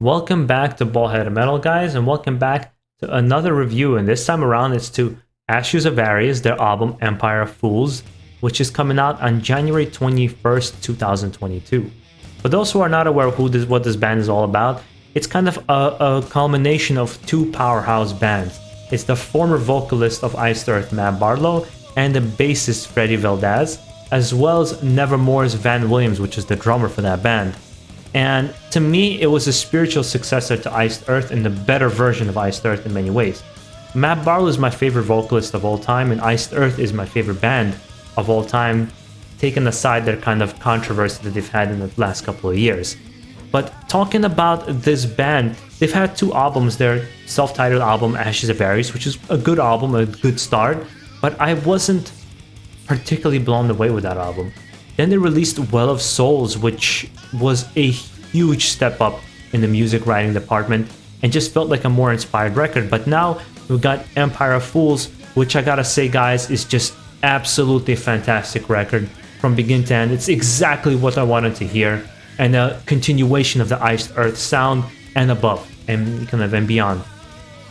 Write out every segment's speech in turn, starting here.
Welcome back to BaldHeaded Metal, guys, and welcome back to another review. And this time around, it's to Ashes of Aries, their album Emporer And Fools, which is coming out on January 21st, 2022. For those who are not aware of what this band is all about, it's kind of a culmination of two powerhouse bands. It's the former vocalist of Iced Earth, Matt Barlow, and the bassist Freddie Valdez, as well as Nevermore's Van Williams, which is the drummer for that band. And to me, it was a spiritual successor to Iced Earth and the better version of Iced Earth in many ways. Matt Barlow is my favorite vocalist of all time, and Iced Earth is my favorite band of all time, taking aside their kind of controversy that they've had in the last couple of years. But talking about this band, they've had two albums, their self-titled album Ashes of Aries, which is a good album, a good start, but I wasn't particularly blown away with that album. Then they released Well of Souls, which was a huge step up in the music writing department and just felt like a more inspired record. But now we've got Emporer And Fools, which I gotta say, guys, is just absolutely a fantastic record from begin to end. It's exactly what I wanted to hear, and a continuation of the Iced Earth sound and above and kind of and beyond.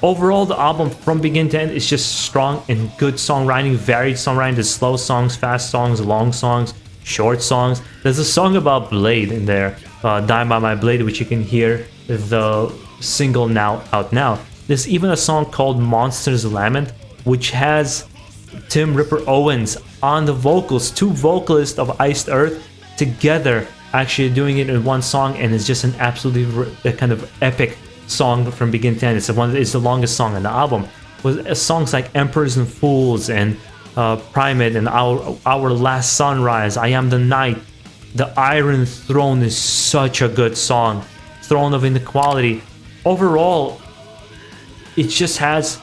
Overall, the album from begin to end is just strong and good songwriting, varied songwriting. There's slow songs, fast songs, long songs, short songs. There's a song about Blade in there, Die By My Blade, which you can hear the single now out now. There's even a song called Monster's Lament, which has Tim Ripper Owens on the vocals, two vocalists of Iced Earth together actually doing it in one song, and it's just an absolutely kind of epic song from begin to end. It's the longest song on the album, with songs like Emperors and Fools and Primate and Our Last Sunrise, I Am the Night. The Iron Throne is such a good song. Throne of Inequality. Overall, it just has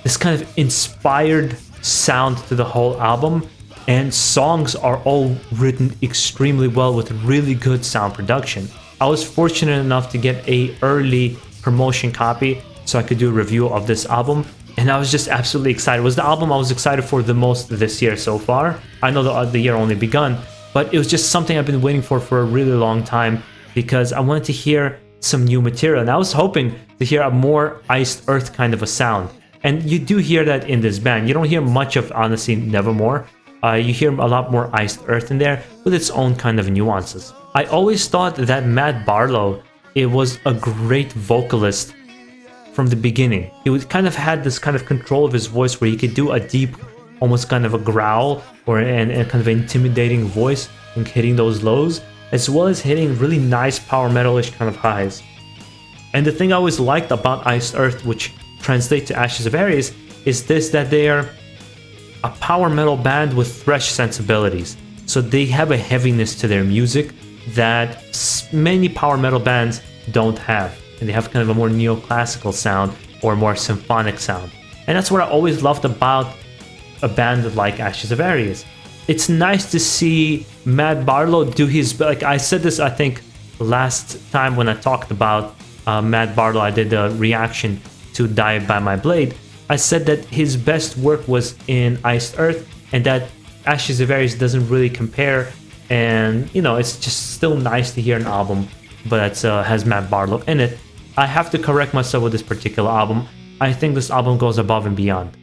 this kind of inspired sound to the whole album, and songs are all written extremely well with really good sound production. I was fortunate enough to get a early promotion copy so I could do a review of this album, and I was just absolutely excited. It was the album I was excited for the most this year so far. I know the year only begun, but it was just something I've been waiting for a really long time, because I wanted to hear some new material, and I was hoping to hear a more Iced Earth kind of a sound. And you do hear that in this band. You don't hear much of, honestly, Nevermore. You hear a lot more Iced Earth in there with its own kind of nuances. I always thought that Matt Barlow, it was a great vocalist from the beginning. He would kind of had this kind of control of his voice where he could do a deep, almost kind of a growl and kind of intimidating voice and hitting those lows, as well as hitting really nice power metal-ish kind of highs. And the thing I always liked about Iced Earth, which translates to Ashes of Aries, is that they are a power metal band with thrash sensibilities. So they have a heaviness to their music that many power metal bands don't have. And they have kind of a more neoclassical sound or more symphonic sound. And that's what I always loved about a band like Ashes of Aries. It's nice to see Matt Barlow do his, like I said this, I think, last time when I talked about Matt Barlow, I did a reaction to Die By My Blade. I said that his best work was in Iced Earth, and that Ashes of Aries doesn't really compare. And, you know, it's just still nice to hear an album, but it has Matt Barlow in it. I have to correct myself with this particular album. I think this album goes above and beyond.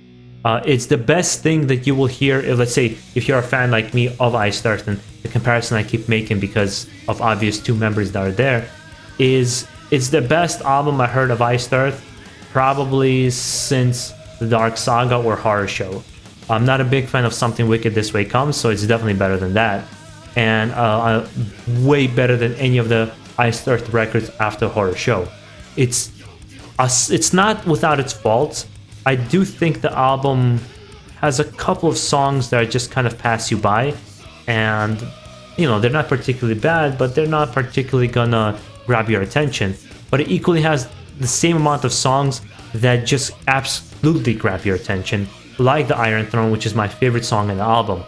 It's the best thing that you will hear, let's say, if you're a fan like me of Iced Earth, and the comparison I keep making because of obvious two members that are there, is it's the best album I heard of Iced Earth probably since The Dark Saga or Horror Show. I'm not a big fan of Something Wicked This Way Comes, so it's definitely better than that. And way better than any of the Iced Earth records after Horror Show. It's not without its faults. I do think the album has a couple of songs that just kind of pass you by, and you know, they're not particularly bad, but they're not particularly gonna grab your attention. But it equally has the same amount of songs that just absolutely grab your attention, like the Iron Throne, which is my favorite song in the album.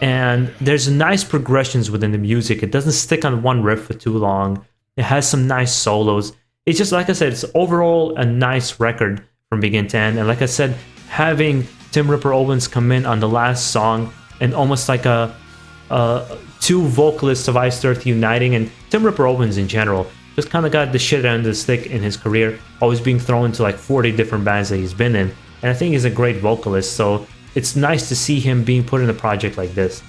And there's nice progressions within the music. It doesn't stick on one riff for too long. It has some nice solos. It's just, like I said, it's overall a nice record from begin to end. And like I said, having Tim Ripper Owens come in on the last song and almost like two vocalists of Iced Earth uniting, and Tim Ripper Owens in general, just kind of got the shit end of the stick in his career, always being thrown into like 40 different bands that he's been in. And I think he's a great vocalist, so it's nice to see him being put in a project like this.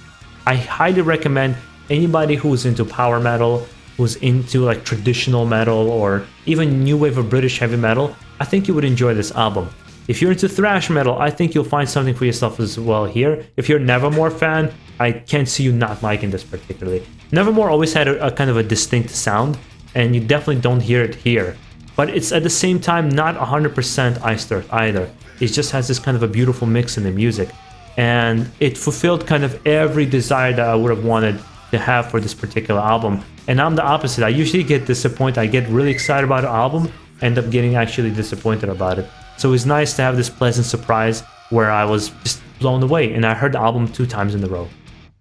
I highly recommend anybody who's into power metal, who's into like traditional metal, or even new wave of British heavy metal, I think you would enjoy this album. If you're into thrash metal, I think you'll find something for yourself as well here. If you're a Nevermore fan, I can't see you not liking this particularly. Nevermore always had a kind of a distinct sound, and you definitely don't hear it here. But it's at the same time not 100% Iced Earth either. It just has this kind of a beautiful mix in the music. And it fulfilled kind of every desire that I would have wanted to have for this particular album. And I'm the opposite. I usually get disappointed. I get really excited about an album, end up getting actually disappointed about it. So it's nice to have this pleasant surprise where I was just blown away, and I heard the album 2 times in a row.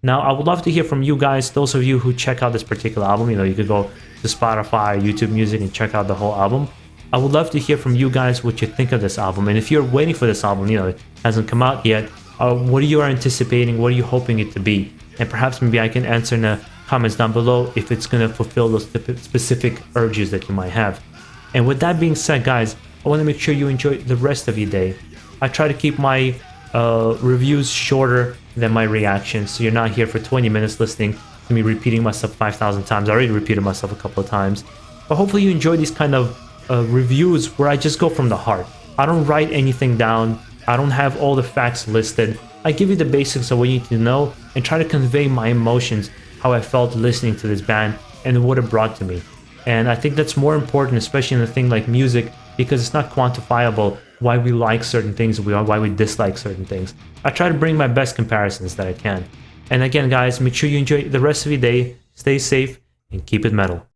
Now, I would love to hear from you guys, those of you who check out this particular album. You know, you could go to Spotify, YouTube Music, and check out the whole album. I would love to hear from you guys what you think of this album. And if you're waiting for this album, you know, it hasn't come out yet, what are you anticipating? What are you hoping it to be? And perhaps maybe I can answer in the comments down below if it's going to fulfill those specific urges that you might have. And with that being said, guys, I want to make sure you enjoy the rest of your day. I try to keep my reviews shorter than my reactions, so you're not here for 20 minutes listening to me repeating myself 5,000 times. I already repeated myself a couple of times. But hopefully you enjoy these kind of reviews where I just go from the heart. I don't write anything down. I don't have all the facts listed. I give you the basics of what you need to know and try to convey my emotions, how I felt listening to this band and what it brought to me. And I think that's more important, especially in a thing like music, because it's not quantifiable why we like certain things, why we dislike certain things. I try to bring my best comparisons that I can. And again, guys, make sure you enjoy the rest of your day, stay safe, and keep it metal.